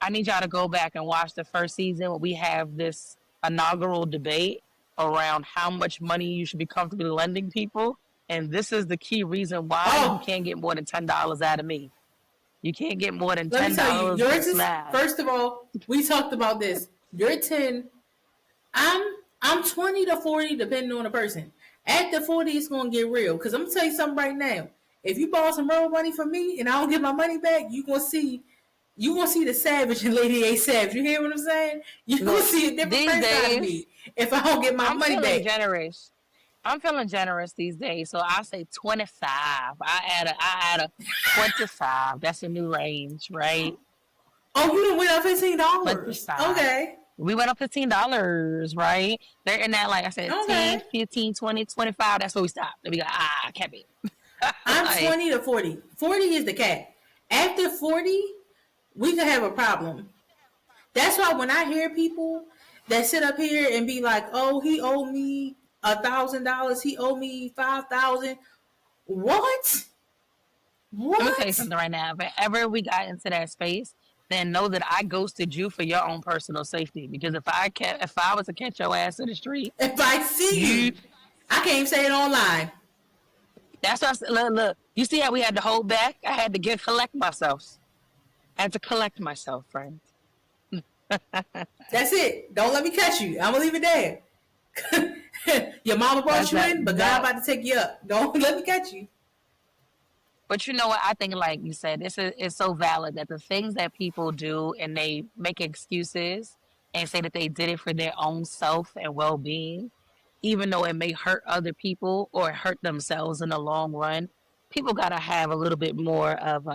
I need y'all to go back and watch the first season where we have this inaugural debate around how much money you should be comfortable lending people. And this is the key reason why you Oh, can't get more than $10 out of me. You can't get more than let me ten tell you, dollars yours this is live. first of all, we talked about this. You're 10. I'm 20 to 40 depending on the person. After 40 it's gonna get real. Cause I'm gonna tell you something right now. If you borrow some real money from me and I don't get my money back, you gonna see the savage in Lady A Savage. You hear what I'm saying? You gonna Look, see a different these person out of days me if I don't get my I'm money feeling back. generous. I'm feeling generous these days, so I say 25. I add a 25. That's a new range, right? Oh, you done went up $15. 25. Okay. We went up $15, right? They're in that, like I said, 10, Okay. 15, 20, 25. That's where we stop. Then we go, can't be. I'm Like, 20 to 40. 40 is the cap. After 40, we could have a problem. That's why when I hear people that sit up here and be like, "Oh, he owed me $1,000. He owed me 5,000." What? let me tell you What? something right now. If ever we got into that space, then know that I ghosted you for your own personal safety. Because if I was to catch your ass in the street, If I see you you, I can't even say it online. that's what I said. Look, you see how we had to hold back? I had to collect myself. I had to collect myself, friend. That's it. Don't let me catch you. I'm gonna leave it there. Your mama brought That's you that. in, but God No, about to take you up. Don't let me catch you. but you know what? I think, like you said, this is so valid that the things that people do and they make excuses and say that they did it for their own self and well being, even though it may hurt other people or hurt themselves in the long run. People gotta have a little bit more of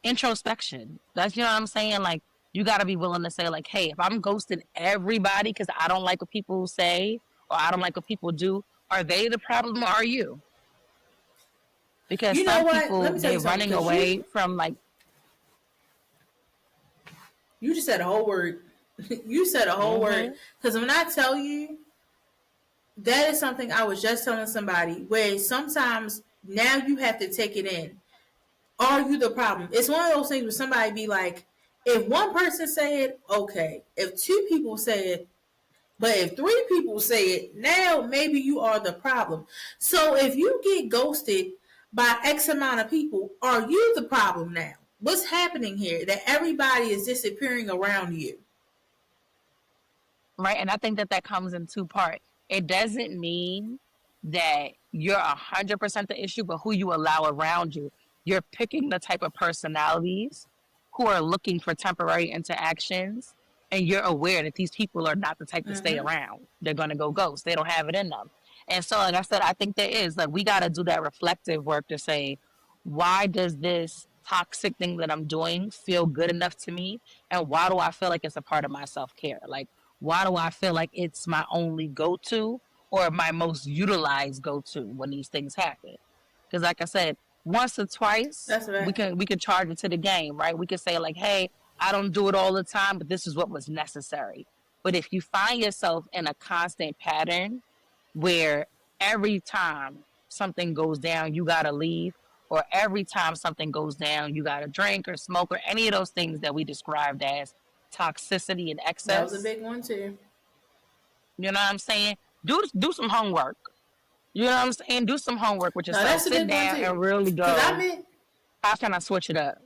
introspection. That's you know what I'm saying. Like you gotta be willing to say, like, hey, if I'm ghosting everybody because I don't like what people say or I don't like what people do, are they the problem or are you? Because You know some what? Let people me tell you they're something. running Because away from like you just said a whole word. You said a whole word. mm-hmm, Because when I tell you, that is something I was just telling somebody where sometimes now you have to take it in. Are you the problem? It's one of those things where somebody be like, if one person say it, okay. If two people say it, but if three people say it, now maybe you are the problem. So if you get ghosted by X amount of people, are you the problem now? What's happening here? That everybody is disappearing around you. right? And I think that comes in two parts. It doesn't mean that you're 100% the issue, but who you allow around you. You're picking the type of personalities who are looking for temporary interactions, and you're aware that these people are not the type to stay Mm-hmm. around. They're gonna go ghost. They don't have it in them. And so, like I said, I think there is like we got to do that reflective work to say, why does this toxic thing that I'm doing feel good enough to me, and why do I feel like it's a part of my self care? Like why do I feel like it's my only go to or my most utilized go to when these things happen? Because, like I said, once or twice That's right. we can charge it to the game, right? We can say like, hey, I don't do it all the time, but this is what was necessary. But if you find yourself in a constant pattern where every time something goes down, you gotta leave, or every time something goes down, you gotta drink or smoke or any of those things that we described as toxicity and That was a excess, big one too. you know what I'm saying? Do some homework. You know what I'm saying? Do some homework with No, yourself. that's a Sit big one down too. and really Cause go, how can I switch it up?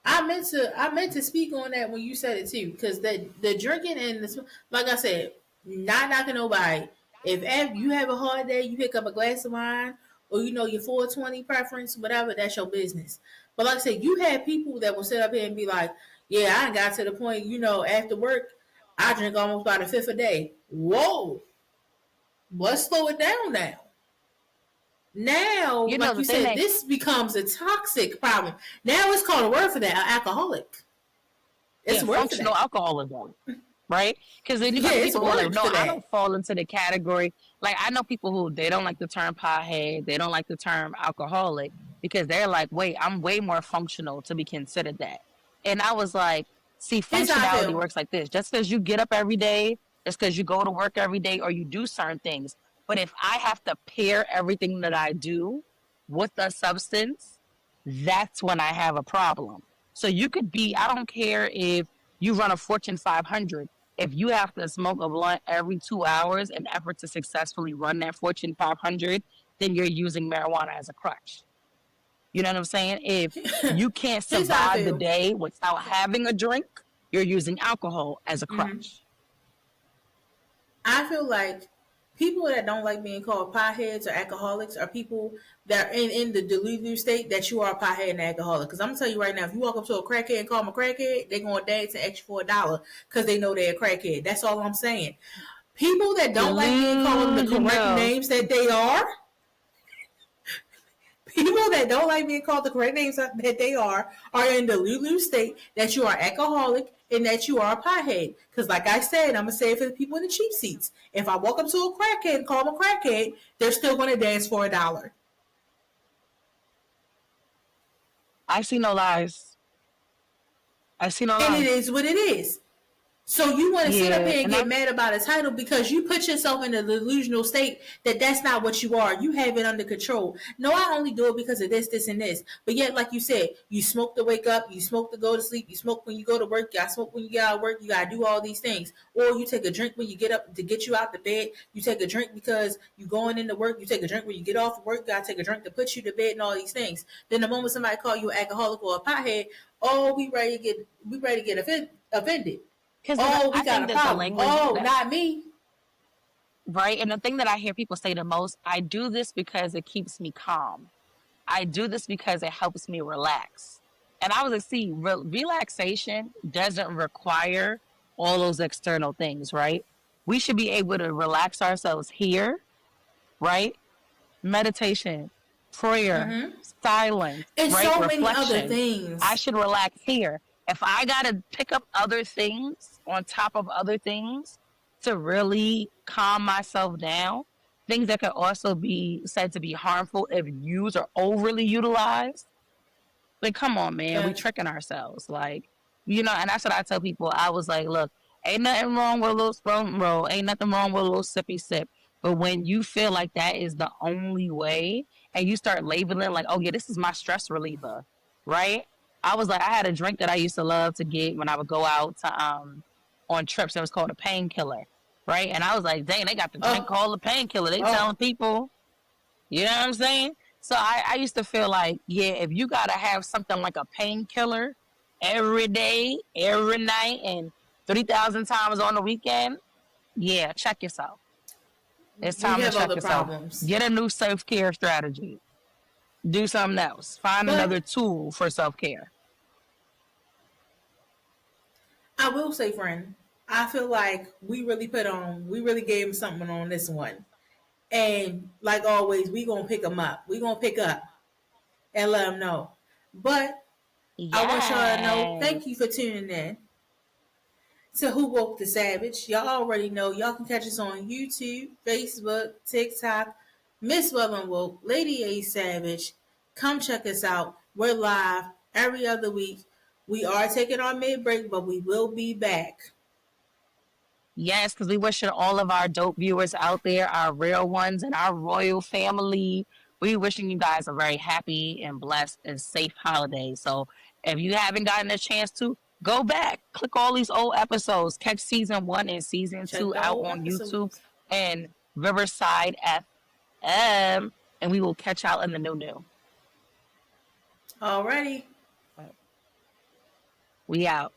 I meant to speak on that when you said it too. Cause the drinking and the like I said, not knocking nobody. If you have a hard day, you pick up a glass of wine or your 420 preference, whatever, that's your business. But like I said, you had people that will sit up here and be like, yeah, I got to the point, after work, I drink almost about a fifth a day. Whoa, let's slow it down now. Now, You know, like the you thing said, that, this becomes a toxic problem. Now it's called a word for that, an alcoholic. It's yeah, a word for functional that. alcoholism, right? Because then you Yeah, got the it's people a who are like, word no, for I that. don't fall into the category. Like, I know people who they don't like the term pothead, they don't like the term alcoholic because they're like, wait, I'm way more functional to be considered that. And I was like, see, Here's how I functionality feel. works like this. Just because you get up every day, just because you go to work every day or you do certain things. But if I have to pair everything that I do with a substance, that's when I have a problem. So you could be, I don't care if you run a Fortune 500. If you have to smoke a blunt every 2 hours in effort to successfully run that Fortune 500, then you're using marijuana as a crutch. You know what I'm saying? If you can't Here's how I survive the feel. day without having a drink, you're using alcohol as a crutch. I feel like people that don't like being called potheads or alcoholics are people that are in the Delulu state that you are a pothead and alcoholic. Because I'm gonna tell you right now, if you walk up to a crackhead and call them a crackhead, they're gonna dance and ask you for $1 because they know they're a crackhead. That's all I'm saying. People that don't like being called the correct Delusional. names that they are, people that don't like being called the correct names that they are in the Lulu state that you are alcoholic and that you are a pothead. Because, like I said, I'm gonna say it for the people in the cheap seats. If I walk up to a crackhead and call them a crackhead, they're still gonna dance for $1. I see no lies. I see no And it lies. is what it is. So you want to sit up Yeah, here and and get I'm mad about a title because you put yourself in a delusional state that that's not what you are. You have it under control. No, I only do it because of this, this, and this. But yet, like you said, you smoke to wake up, you smoke to go to sleep, you smoke when you go to work, you got smoke when you get out of work, you got to do all these things. Or you take a drink when you get up to get you out the bed. You take a drink because you going into work. You take a drink when you get off of work. You got to take a drink to put you to bed and all these things. Then the moment somebody call you an alcoholic or a pothead, oh, we ready to get offended. because Oh, we I got think a that the problem. language Oh, that not me. right, and the thing that I hear people say the most, I do this because it keeps me calm. I do this because it helps me relax. And I was like, see, relaxation doesn't require all those external things, right? We should be able to relax ourselves here, right? Meditation, prayer, silence, And right? so many other Reflection. I things. should relax here. If I got to pick up other things on top of other things to really calm myself down, things that could also be said to be harmful if used or overly utilized, like, come on, man, we Facts. tricking ourselves. Like, and that's what I tell people. I was like, look, ain't nothing wrong with a little sprung roll. Ain't nothing wrong with a little sippy sip. But when you feel like that is the only way and you start labeling like, oh yeah, this is my stress reliever, right? I was like, I had a drink that I used to love to get when I would go out to on trips. It was called a painkiller, right? And I was like, dang, they got the drink Oh, called a painkiller. They oh, telling people, you know what I'm saying? So I used to feel like, yeah, if you gotta have something like a painkiller every day, every night, and 3,000 times on the weekend, yeah, check yourself. It's we time to have check other yourself. problems. Get a new self care strategy. Do something else. Find But another tool for self care. I will say, friend, I feel like we really gave him something on this one. And like always, we gonna pick them up. We gonna pick up and let them know. But I want y'all to know, Yes. thank you for tuning in to Who Woke the Savage. Y'all already know. Y'all can catch us on YouTube, Facebook, TikTok. Miss Well and Woke, Lady A Savage. Come check us out. We're live every other week. We are taking our mid break, but we will be back. Yes, because we wishing all of our dope viewers out there, our real ones, and our royal family. We wishing you guys a very happy and blessed and safe holiday. So if you haven't gotten a chance to, go back, click all these old episodes, catch season 1 and season Check 2 the out old on YouTube episodes. and Riverside FM, and we will catch out in the new. Alrighty. We out.